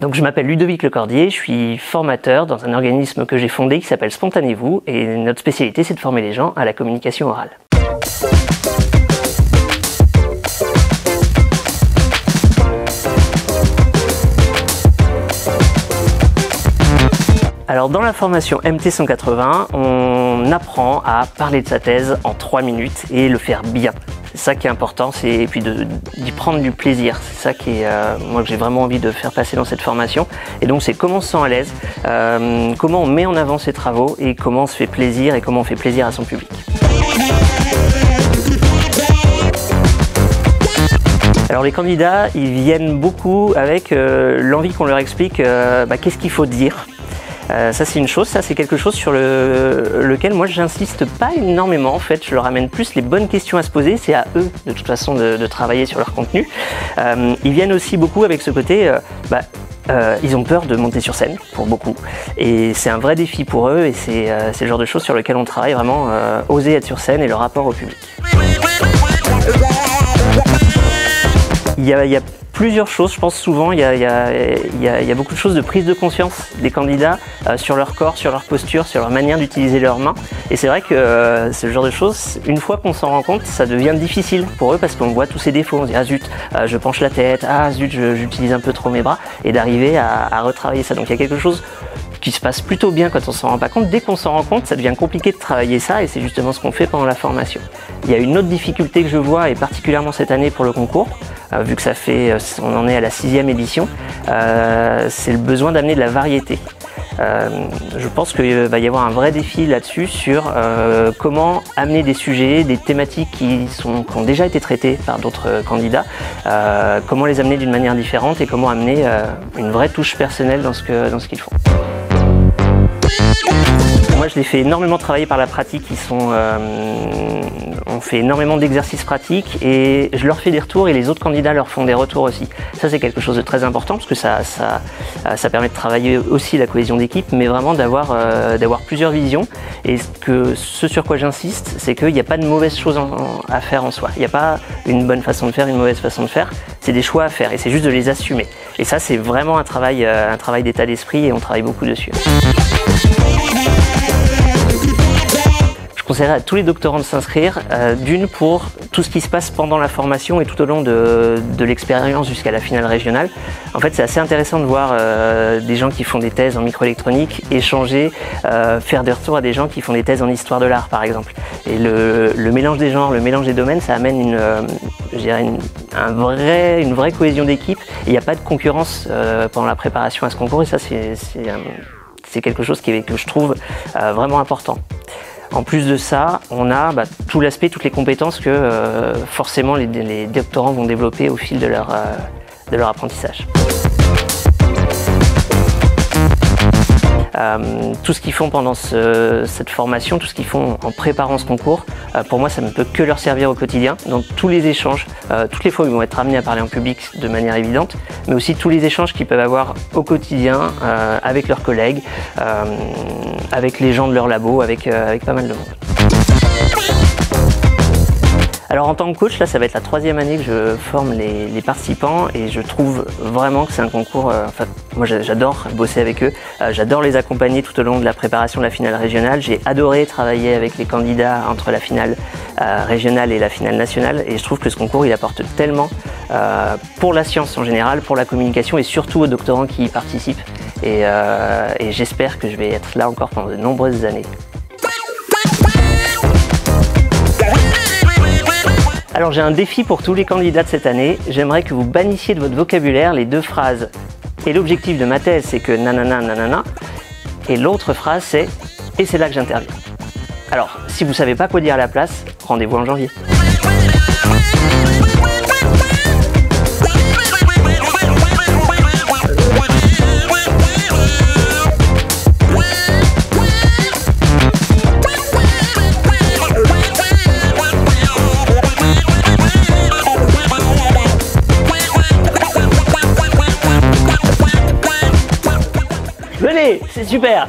Donc je m'appelle Ludovic Lecordier, je suis formateur dans un organisme que j'ai fondé qui s'appelle Spontanez-vous et notre spécialité c'est de former les gens à la communication orale. Alors dans la formation MT180, on apprend à parler de sa thèse en 3 minutes et le faire bien. C'est ça qui est important, et puis d'y prendre du plaisir. C'est ça qui est, moi que j'ai vraiment envie de faire passer dans cette formation. Et donc c'est comment on se sent à l'aise, comment on met en avant ses travaux et comment on se fait plaisir et comment on fait plaisir à son public. Alors les candidats, ils viennent beaucoup avec l'envie qu'on leur explique qu'est-ce qu'il faut dire. Ça c'est une chose, ça c'est quelque chose sur lequel moi j'insiste pas énormément en fait, je leur amène plus les bonnes questions à se poser, c'est à eux de toute façon de travailler sur leur contenu. Ils viennent aussi beaucoup avec ce côté, ils ont peur de monter sur scène pour beaucoup et c'est un vrai défi pour eux et c'est le genre de choses sur lesquelles on travaille vraiment, oser être sur scène et le rapport au public. Il y a plusieurs choses, je pense souvent, il y a beaucoup de choses de prise de conscience des candidats sur leur corps, sur leur posture, sur leur manière d'utiliser leurs mains. Et c'est vrai que ce genre de choses, une fois qu'on s'en rend compte, ça devient difficile pour eux parce qu'on voit tous ces défauts. On se dit ah zut, je penche la tête, ah zut, j'utilise un peu trop mes bras, et d'arriver à retravailler ça. Donc il y a quelque chose qui se passe plutôt bien quand on s'en rend pas compte. Dès qu'on s'en rend compte, ça devient compliqué de travailler ça et c'est justement ce qu'on fait pendant la formation. Il y a une autre difficulté que je vois, et particulièrement cette année pour le concours, vu que on en est à la 6e édition, c'est le besoin d'amener de la variété. Je pense qu'il va y avoir un vrai défi là-dessus sur comment amener des sujets, des thématiques qui ont déjà été traitées par d'autres candidats, comment les amener d'une manière différente et comment amener une vraie touche personnelle dans ce qu'ils font. Moi je les fais énormément travailler par la pratique, on fait énormément d'exercices pratiques et je leur fais des retours et les autres candidats leur font des retours aussi. Ça c'est quelque chose de très important parce que ça permet de travailler aussi la cohésion d'équipe, mais vraiment d'avoir plusieurs visions. Et ce sur quoi j'insiste, c'est qu'il n'y a pas de mauvaise chose à faire en soi. Il n'y a pas une bonne façon de faire, une mauvaise façon de faire. C'est des choix à faire et c'est juste de les assumer. Et ça c'est vraiment un travail d'état d'esprit et on travaille beaucoup dessus. Je conseillerais à tous les doctorants de s'inscrire, d'une pour tout ce qui se passe pendant la formation et tout au long de l'expérience jusqu'à la finale régionale. En fait, c'est assez intéressant de voir des gens qui font des thèses en microélectronique échanger, faire des retours à des gens qui font des thèses en histoire de l'art par exemple. Et le mélange des genres, le mélange des domaines, ça amène une vraie cohésion d'équipe. Il n'y a pas de concurrence pendant la préparation à ce concours et ça c'est quelque chose que je trouve vraiment important. En plus de ça, on a tout l'aspect, toutes les compétences que forcément les doctorants vont développer au fil de leur apprentissage. Tout ce qu'ils font pendant cette formation, tout ce qu'ils font en préparant ce concours, pour moi ça ne peut que leur servir au quotidien, dans tous les échanges, toutes les fois où ils vont être amenés à parler en public de manière évidente, mais aussi tous les échanges qu'ils peuvent avoir au quotidien avec leurs collègues, avec les gens de leur labo, avec pas mal de monde. Alors en tant que coach, là ça va être la 3e année que je forme les participants et je trouve vraiment que c'est un concours, moi j'adore bosser avec eux, j'adore les accompagner tout au long de la préparation de la finale régionale, j'ai adoré travailler avec les candidats entre la finale régionale et la finale nationale et je trouve que ce concours il apporte tellement pour la science en général, pour la communication et surtout aux doctorants qui y participent et j'espère que je vais être là encore pendant de nombreuses années. Alors j'ai un défi pour tous les candidats de cette année, j'aimerais que vous bannissiez de votre vocabulaire les 2 phrases. Et l'objectif de ma thèse c'est que nanana nanana, et l'autre phrase c'est et c'est là que j'interviens. Alors si vous ne savez pas quoi dire à la place, rendez-vous en janvier. Venez, c'est super!